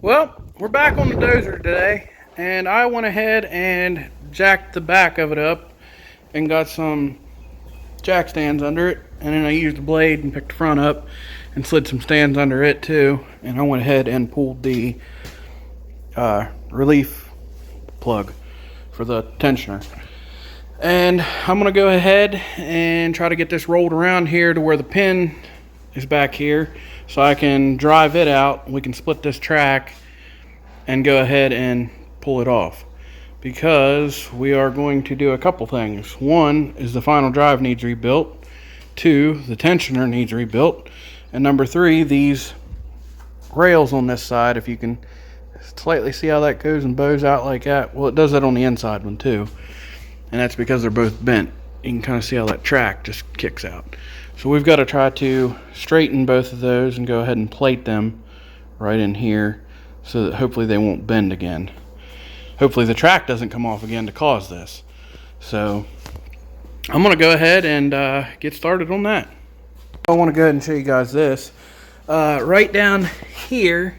Well, we're back on the dozer today, and I went ahead and jacked the back of it up and got some jack stands under it, and then I used the blade and picked the front up and slid some stands under it too, and I went ahead and pulled the relief plug for the tensioner. And I'm going to go ahead and try to get this rolled around here to where the pin is back here, so I can drive it out. We can split this track and go ahead and pull it off, because we are going to do a couple things. One is the final drive needs rebuilt. Two, the tensioner needs rebuilt. And number three, these rails on this side, if you can slightly see how that goes and bows out like that. Well, it does that on the inside one too, and that's because they're both bent. You can kind of see how that track just kicks out. So we've got to try to straighten both of those and go ahead and plate them right in here so that hopefully they won't bend again. Hopefully the track doesn't come off again to cause this. So I'm going to go ahead and get started on that. I want to go ahead and show you guys this. Right down here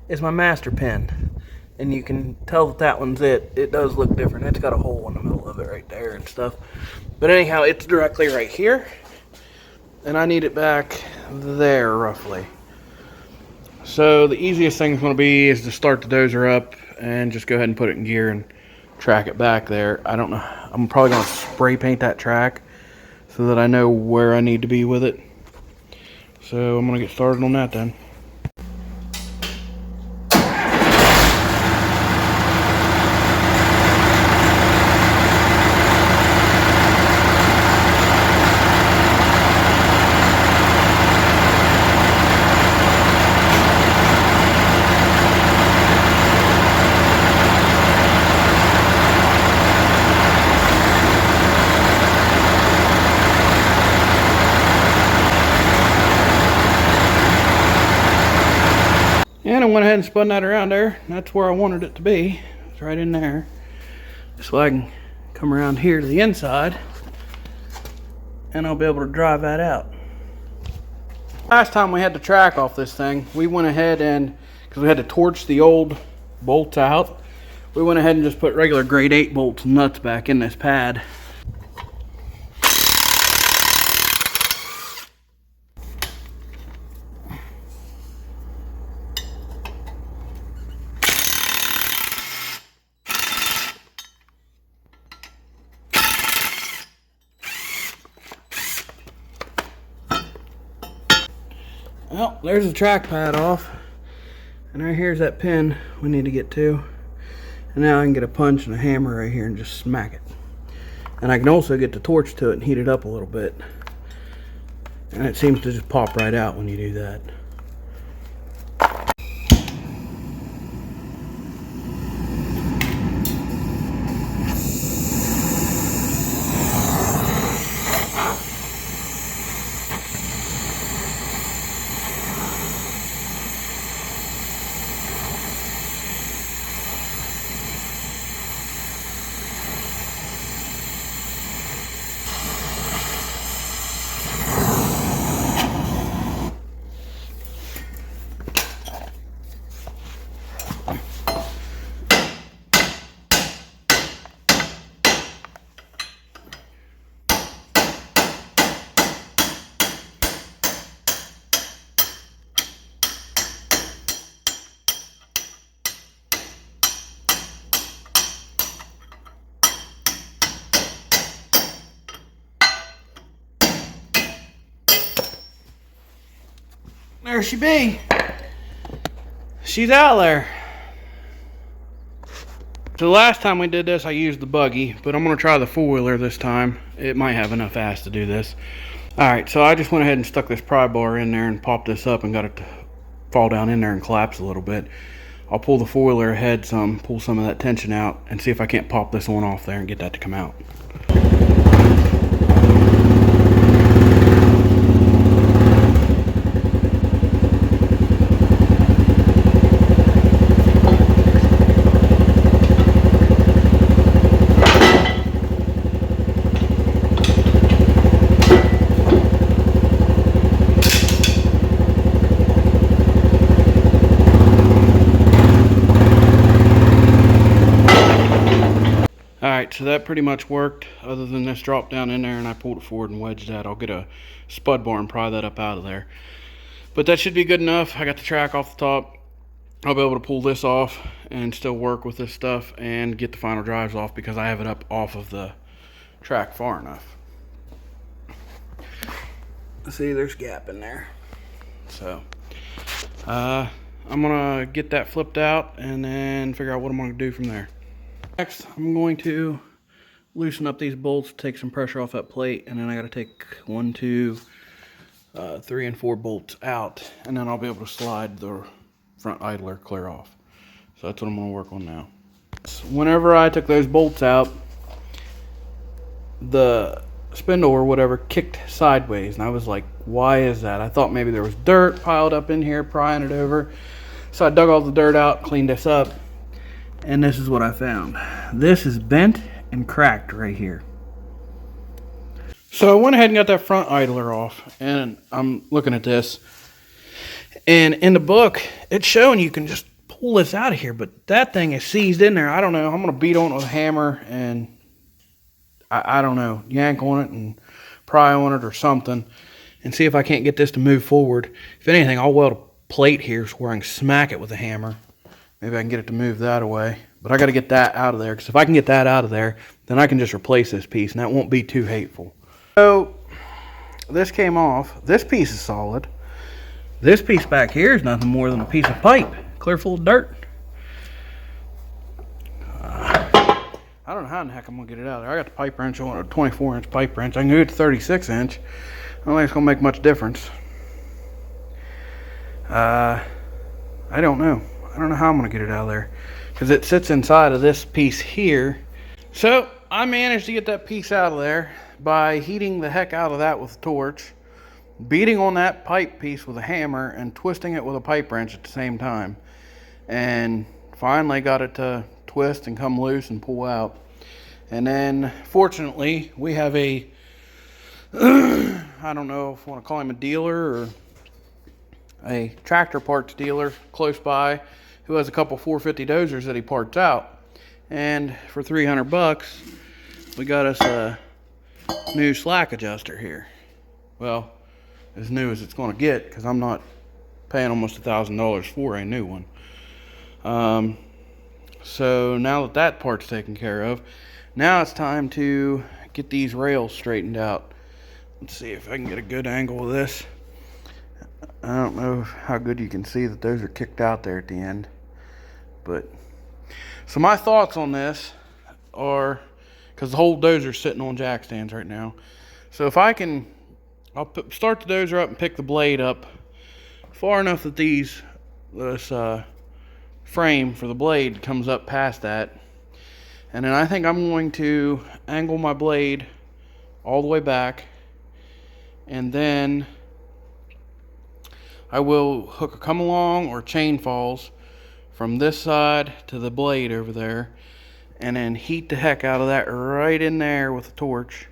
is my master pin. And you can tell that that one's it. It does look different. It's got a hole in the middle of it right there and stuff. But anyhow, it's directly right here. And I need it back there roughly. So the easiest thing is going to be is to start the dozer up and just go ahead and put it in gear and track it back there. I don't know. I'm probably going to spray paint that track so that I know where I need to be with it. So I'm going to get started on that then. And I went ahead and spun that around there. That's where I wanted it to be. It's right in there. So I can come around here to the inside and I'll be able to drive that out. Last time we had the track off this thing, we went ahead and, because we had to torch the old bolts out, we went ahead and just put regular grade 8 bolts and nuts back in this pad. Well, there's the track pad off, and right here's that pin we need to get to. And now I can get a punch and a hammer right here and just smack it. And I can also get the torch to it and heat it up a little bit. And it seems to just pop right out when you do that. There she be. She's out there. So the last time we did this, I used the buggy, but I'm going to try the four-wheeler this time. It might have enough ass to do this. Alright, so I just went ahead and stuck this pry bar in there and popped this up and got it to fall down in there and collapse a little bit. I'll pull the four-wheeler ahead some, pull some of that tension out, and see if I can't pop this one off there and get that to come out. Alright, so that pretty much worked, other than this drop down in there and I pulled it forward and wedged that. I'll get a spud bar and pry that up out of there. But that should be good enough. I got the track off the top. I'll be able to pull this off and still work with this stuff and get the final drives off because I have it up off of the track far enough. See, there's a gap in there. So, I'm gonna get that flipped out and then figure out what I'm gonna do from there. Next, I'm going to loosen up these bolts, take some pressure off that plate, and then I gotta take 1, 2, 3, and 4 bolts out, and then I'll be able to slide the front idler clear off. So that's what I'm gonna work on now. Whenever I took those bolts out, the spindle or whatever kicked sideways, and I was like, why is that? I thought maybe there was dirt piled up in here prying it over. So I dug all the dirt out, cleaned this up, and this is what I found. This is bent and cracked right here. So I went ahead and got that front idler off, and I'm looking at this, and in the book it's showing you can just pull this out of here, but that thing is seized in there. I don't know. I'm gonna beat on it with a hammer and I don't know, yank on it and pry on it or something and see if I can't get this to move forward. If anything, I'll weld a plate here so where I can smack it with a hammer. Maybe I can get it to move that away. But I got to get that out of there, because if I can get that out of there, then I can just replace this piece and that won't be too hateful. So this came off. This piece is solid. This piece back here is nothing more than a piece of pipe, clear full of dirt. I don't know how in the heck I'm going to get it out of there. I got the pipe wrench on, a 24-inch pipe wrench. I can do it to 36-inch. I don't think it's going to make much difference. I don't know. I don't know how I'm going to get it out of there, because it sits inside of this piece here. So I managed to get that piece out of there by heating the heck out of that with a torch, beating on that pipe piece with a hammer, and twisting it with a pipe wrench at the same time. And finally got it to twist and come loose and pull out. And then fortunately we have a I don't know if I want to call him a dealer or a tractor parts dealer close by who has a couple 450 dozers that he parts out, and for 300 bucks we got us a new slack adjuster here. Well, as new as it's going to get, because I'm not paying almost $1,000 for a new one. So now that that part's taken care of, now it's time to get these rails straightened out. Let's see if I can get a good angle of this. I don't know how good you can see that those are kicked out there at the end. But so my thoughts on this are, because the whole dozer's sitting on jack stands right now. So if I can, I'll start the dozer up and pick the blade up far enough that this frame for the blade comes up past that, and then I think I'm going to angle my blade all the way back, and then I will hook a come along or chain falls from this side to the blade over there, and then heat the heck out of that right in there with a torch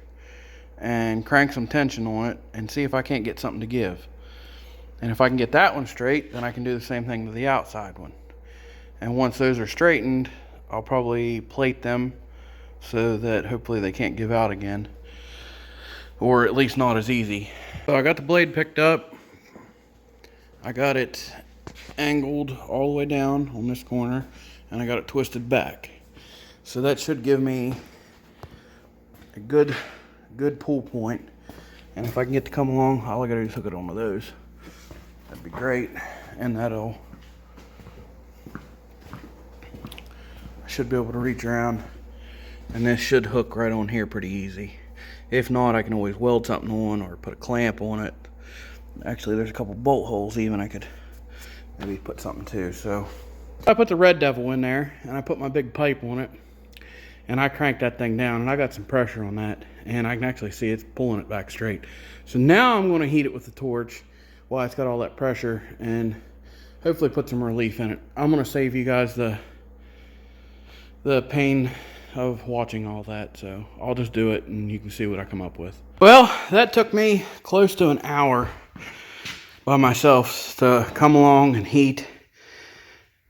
and crank some tension on it and see if I can't get something to give. And if I can get that one straight, then I can do the same thing to the outside one. And once those are straightened, I'll probably plate them so that hopefully they can't give out again, or at least not as easy. So I got the blade picked up. I got it angled all the way down on this corner, and I got it twisted back. So that should give me a good pull point. And if I can get to come along, all I gotta do is hook it onto those. That'd be great. And I should be able to reach around, and this should hook right on here pretty easy. If not, I can always weld something on or put a clamp on it. Actually, there's a couple bolt holes even I could maybe put something to. So I put the Red Devil in there, and I put my big pipe on it, and I cranked that thing down, and I got some pressure on that, and I can actually see it's pulling it back straight. So now I'm going to heat it with the torch while it's got all that pressure, and hopefully put some relief in it. I'm going to save you guys the pain of watching all that, so I'll just do it and you can see what I come up with. Well, that took me close to an hour by myself to come along and heat,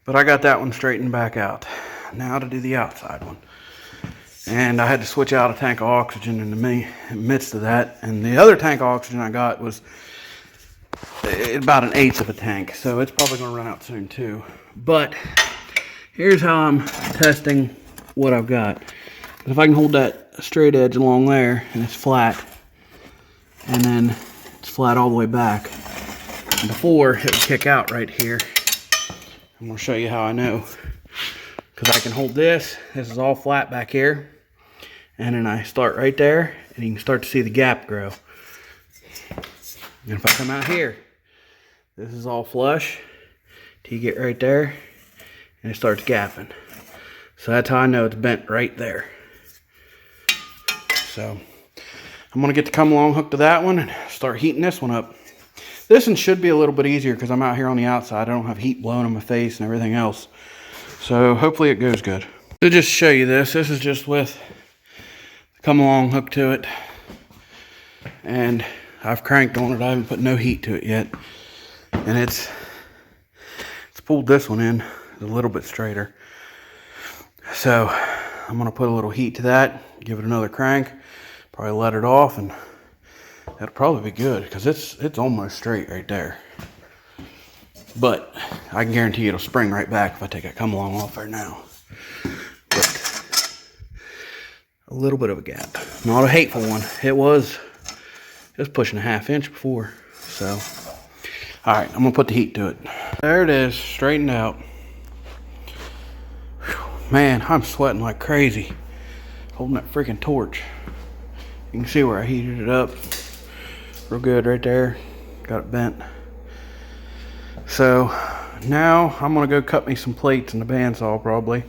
but I got that one straightened back out. Now to do the outside one. And I had to switch out a tank of oxygen in the midst of that. And the other tank of oxygen I got was about 1/8 of a tank. So it's probably going to run out soon too. But here's how I'm testing what I've got. If I can hold that straight edge along there and it's flat, and then it's flat all the way back. And before it would kick out right here. I'm going to show you how I know. Because I can hold this. This is all flat back here. And then I start right there, and you can start to see the gap grow. And if I come out here, this is all flush till you get right there, and it starts gapping. So that's how I know it's bent right there. So I'm gonna get the come along hook to that one and start heating this one up. This one should be a little bit easier because I'm out here on the outside. I don't have heat blowing on my face and everything else. So hopefully it goes good. To just show you this is just with the come along hook to it. And I've cranked on it. I haven't put no heat to it yet. And it's pulled this one in a little bit straighter. So I'm gonna put a little heat to that, give it another crank, probably let it off, and that'll probably be good because it's almost straight right there. But I can guarantee it'll spring right back if I take that come along off there now. But a little bit of a gap, not a hateful one. It was pushing a 1/2 inch before. So all right, I'm gonna put the heat to it. There it is, straightened out. Whew, man, I'm sweating like crazy holding that freaking torch. You can see where I heated it up real good right there. Got it bent. So now I'm gonna go cut me some plates in the bandsaw probably,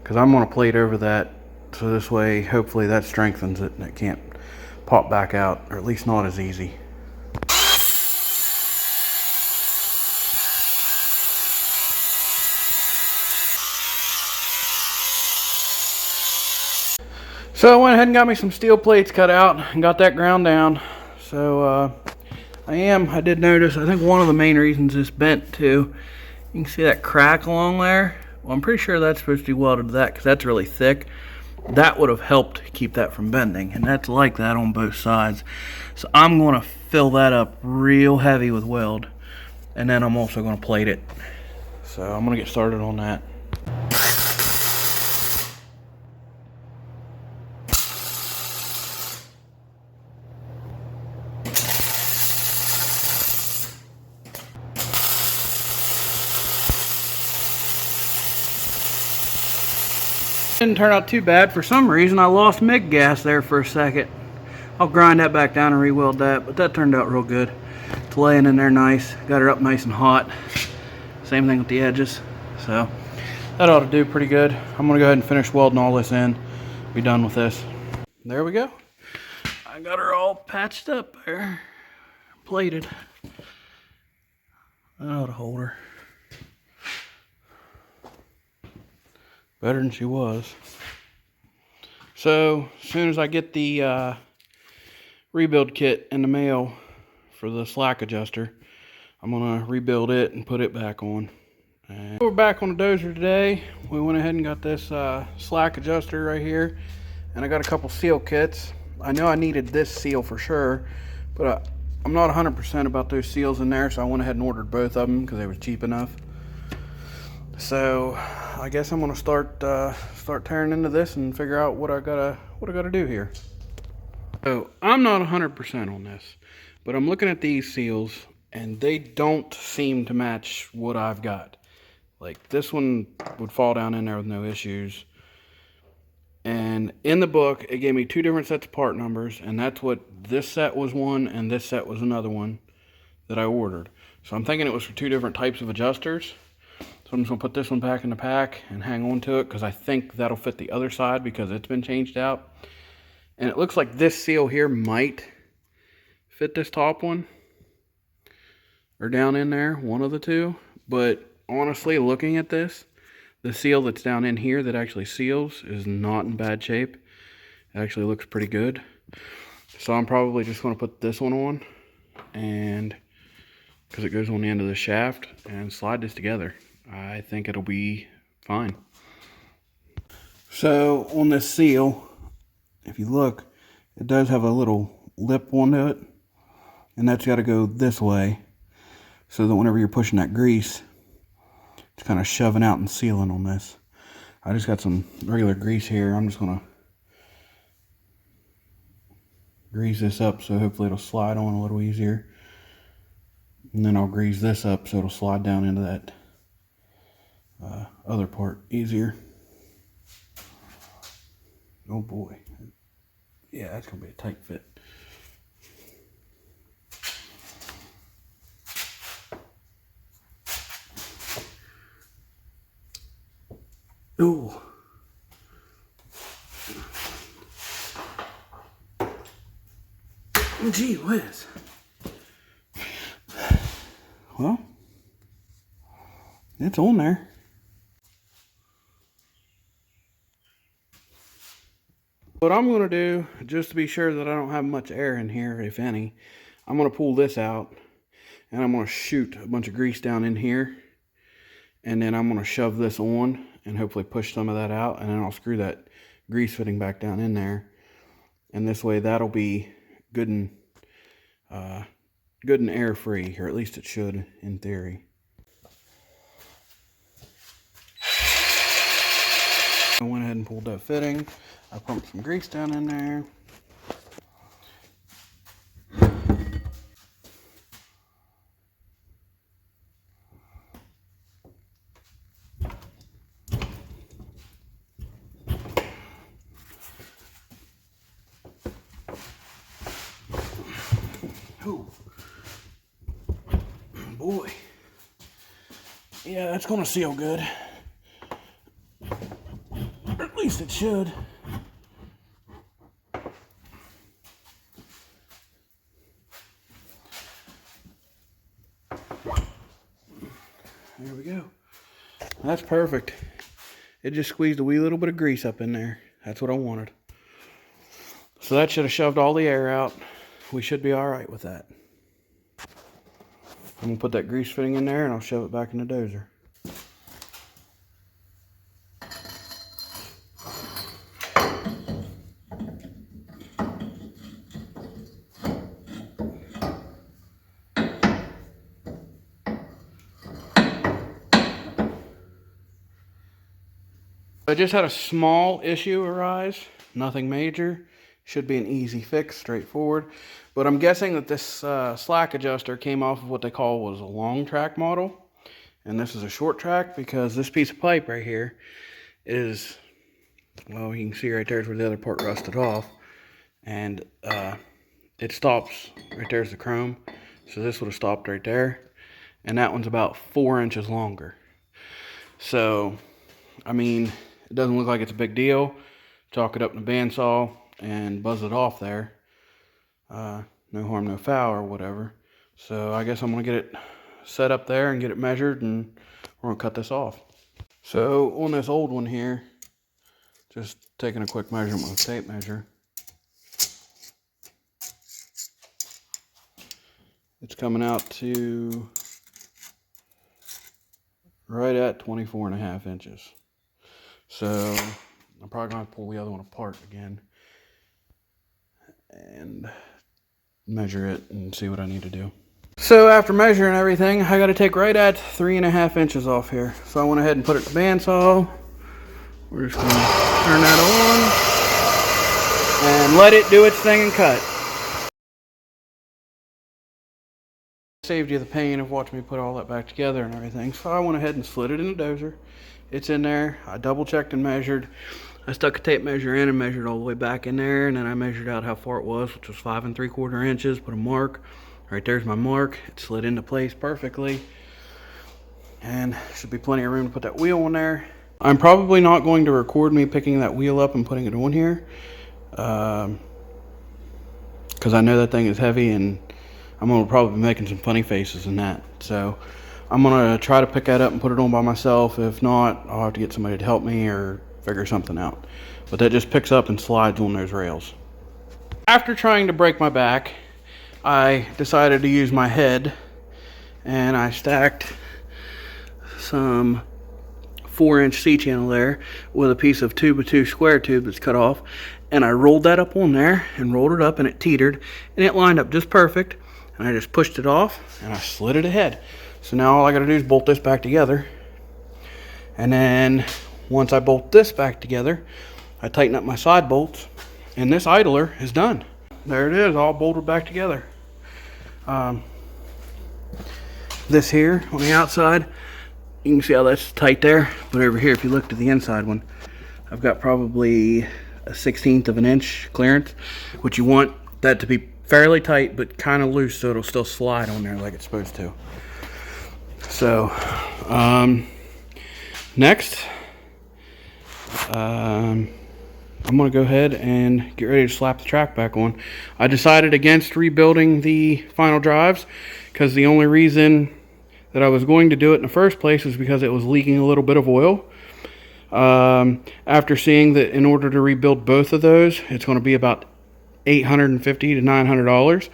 because I'm gonna plate over that, so this way hopefully that strengthens it and it can't pop back out, or at least not as easy. So I went ahead and got me some steel plates cut out and got that ground down. So I did notice, I think one of the main reasons it's bent too, you can see that crack along there. Well, I'm pretty sure that's supposed to be welded to that because that's really thick. That would have helped keep that from bending, and that's like that on both sides. So I'm going to fill that up real heavy with weld, and then I'm also going to plate it. So I'm going to get started on that. Didn't turn out too bad. For some reason I lost MIG gas there for a second. I'll grind that back down and re-weld that, but that turned out real good. It's laying in there nice. Got her up nice and hot. Same thing with the edges. So that ought to do pretty good. I'm gonna go ahead and finish welding all this in. Be done with this. There we go. I got her all patched up there. Plated. That ought to hold her. Better than she was. So as soon as I get the rebuild kit in the mail for the slack adjuster, I'm gonna rebuild it and put it back on. And we're back on the dozer today. We went ahead and got this slack adjuster right here, and I got a couple seal kits. I know I needed this seal for sure, but I'm not 100% about those seals in there, so I went ahead and ordered both of them because they were cheap enough. So I guess I'm gonna start tearing into this and figure out what I gotta do here. So I'm not 100% on this, but I'm looking at these seals and they don't seem to match what I've got. Like this one would fall down in there with no issues. And in the book, it gave me 2 different sets of part numbers, and that's what this set was one and this set was another one that I ordered. So I'm thinking it was for 2 different types of adjusters. So I'm just gonna put this one back in the pack and hang on to it because I think that'll fit the other side because it's been changed out. And it looks like this seal here might fit this top one or down in there, one of the two. But honestly, looking at this, the seal that's down in here that actually seals is not in bad shape. It actually looks pretty good. So I'm probably just gonna put this one on, and because it goes on the end of the shaft, and slide this together. I think it'll be fine. So on this seal, if you look, it does have a little lip onto it, and that's got to go this way so that whenever you're pushing that grease, it's kind of shoving out and sealing on this. I just got some regular grease here. I'm just going to grease this up so hopefully it'll slide on a little easier. And then I'll grease this up so it'll slide down into that other part easier. Oh boy. Yeah, that's going to be a tight fit. Ooh. Gee whiz. Well, it's on there. What I'm going to do, just to be sure that I don't have much air in here, if any, I'm going to pull this out and I'm going to shoot a bunch of grease down in here, and then I'm going to shove this on and hopefully push some of that out, and then I'll screw that grease fitting back down in there, and this way that'll be good and air free, or at least it should in theory. I went ahead and pulled that fitting. I pumped some grease down in there. Ooh. Boy. Yeah, that's gonna seal good. Or at least it should. There we go. That's perfect. It just squeezed a wee little bit of grease up in there. That's what I wanted. So that should have shoved all the air out. We should be all right with that. I'm gonna put that grease fitting in there and I'll shove it back in the dozer. I just had a small issue arise, nothing major. Should be an easy fix, straightforward. But I'm guessing that this slack adjuster came off of what they call was a long track model. And this is a short track because this piece of pipe right here is, well, you can see right there's where the other part rusted off. And it stops, right there's the chrome. So this would have stopped right there. And that one's about 4 inches longer. So, I mean, it doesn't look like it's a big deal. Chalk it up in a bandsaw and buzz it off there. No harm, no foul or whatever. So I guess I'm gonna get it set up there and get it measured, and we're gonna cut this off. So on this old one here, just taking a quick measurement with a tape measure. It's coming out to right at 24.5 inches. So I'm probably gonna have to pull the other one apart again and measure it and see what I need to do. So after measuring everything, I got to take right at 3.5 inches off here. So I went ahead and put it in the bandsaw. We're just gonna turn that on and let it do its thing and cut. Saved you the pain of watching me put all that back together and everything. So I went ahead and slid it in the dozer. It's in there. I double checked and measured. I stuck a tape measure in and measured all the way back in there, and then I measured out how far it was, which was 5 3/4 inches. Put a mark. Right there's my mark. It slid into place perfectly. And should be plenty of room to put that wheel on there. I'm probably not going to record me picking that wheel up and putting it on here. Because I know that thing is heavy, and I'm going to probably be making some funny faces in that. So I'm going to try to pick that up and put it on by myself. If not, I'll have to get somebody to help me or figure something out. But that just picks up and slides on those rails. After trying to break my back, I decided to use my head, and I stacked some 4-inch C-channel there with a piece of 2x2 square tube that's cut off, and I rolled that up on there and rolled it up, and it teetered and it lined up just perfect, and I just pushed it off and I slid it ahead. So now all I gotta do is bolt this back together, and then once I bolt this back together, I tighten up my side bolts, and this idler is done. There it is, all bolted back together. This here on the outside, you can see how that's tight there, but over here, if you look to the inside one, I've got probably a 1/16 of an inch clearance, which you want that to be fairly tight but kind of loose so it'll still slide on there like it's supposed to. So next, I'm gonna go ahead and get ready to slap the track back on. I decided against rebuilding the final drives because the only reason that I was going to do it in the first place was because it was leaking a little bit of oil. After seeing that in order to rebuild both of those, it's going to be about $850 to $900,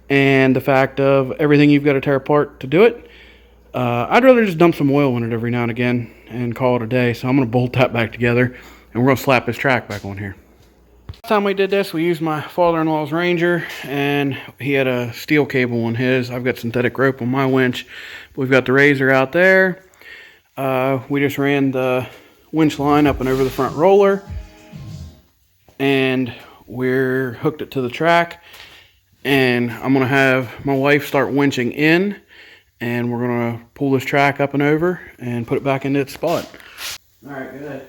and the fact of everything you've got to tear apart to do it, I'd rather just dump some oil in it every now and again and call it a day. So I'm going to bolt that back together, and we're going to slap this track back on here. Last time we did this, we used my father-in-law's Ranger, and he had a steel cable on his. I've got synthetic rope on my winch. We've got the razor out there. We just ran the winch line up and over the front roller, and we're hooked it to the track, and I'm gonna have my wife start winching in, and we're gonna pull this track up and over and put it back into its spot. All right, good.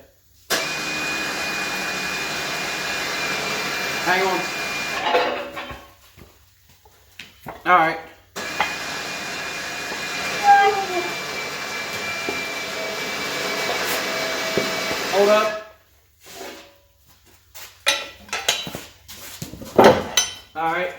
Hang on. All right. Hold up. All right.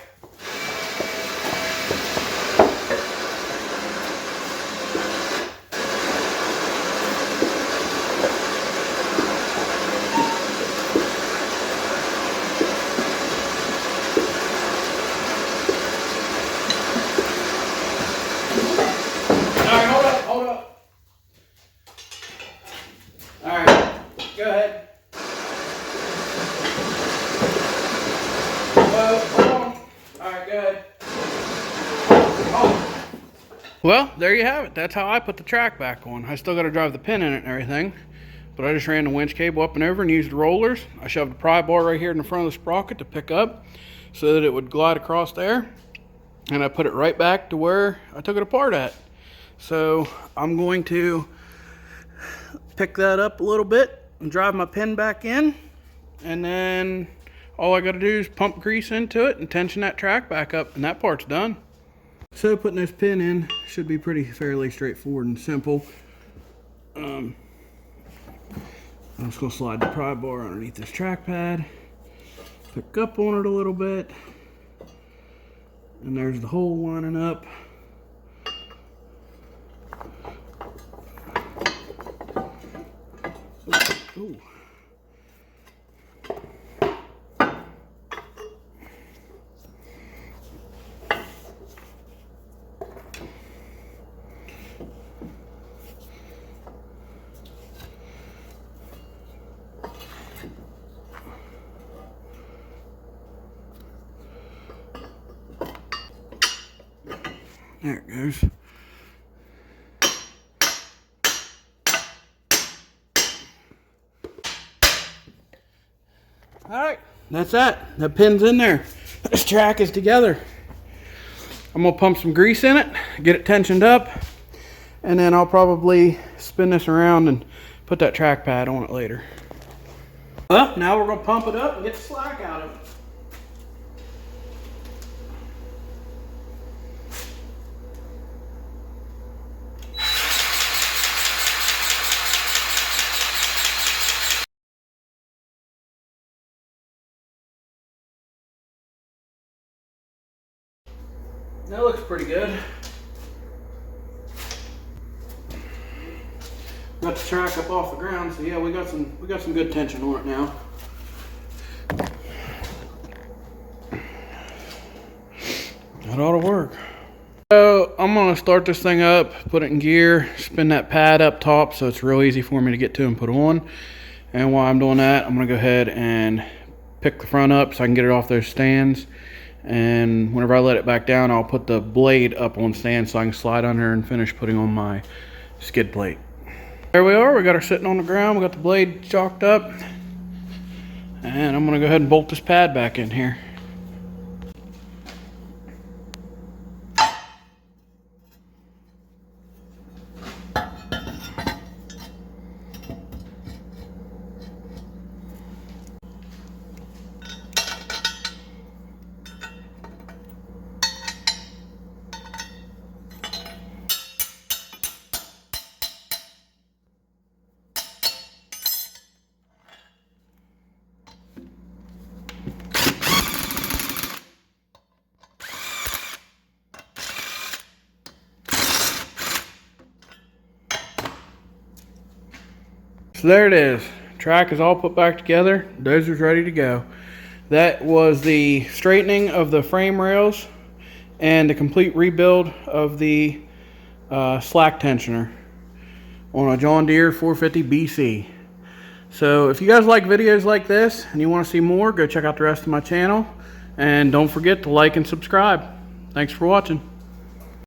Go ahead. Hold on. All right, go ahead. Oh. Well, there you have it. That's how I put the track back on. I still got to drive the pin in it and everything, but I just ran the winch cable up and over and used the rollers. I shoved a pry bar right here in the front of the sprocket to pick up so that it would glide across there, and I put it right back to where I took it apart at. So I'm going to pick that up a little bit and drive my pin back in, and then all I got to do is pump grease into it and tension that track back up, and that part's done. So putting this pin in should be fairly straightforward and simple. I'm just going to slide the pry bar underneath this track pad, pick up on it a little bit, and there's the hole lining up. Ooh. There it goes. Alright, that's that. The pin's in there. This track is together. I'm going to pump some grease in it, get it tensioned up, and then I'll probably spin this around and put that track pad on it later. Well, now we're going to pump it up and get the slack out of it. That looks pretty good. Got the track up off the ground, so yeah, we got some good tension on it now. That ought to work. So I'm gonna start this thing up, put it in gear, spin that pad up top so it's real easy for me to get to and put on. And while I'm doing that, I'm gonna go ahead and pick the front up so I can get it off those stands. And whenever I let it back down, I'll put the blade up on stand so I can slide under and finish putting on my skid plate. There we are, we got her sitting on the ground, we got the blade chalked up. And I'm gonna go ahead and bolt this pad back in here. So there it is. Track is all put back together. Dozer's ready to go. That was the straightening of the frame rails and the complete rebuild of the slack tensioner on a John Deere 450 BC. So if you guys like videos like this and you want to see more, go check out the rest of my channel. And don't forget to like and subscribe. Thanks for watching.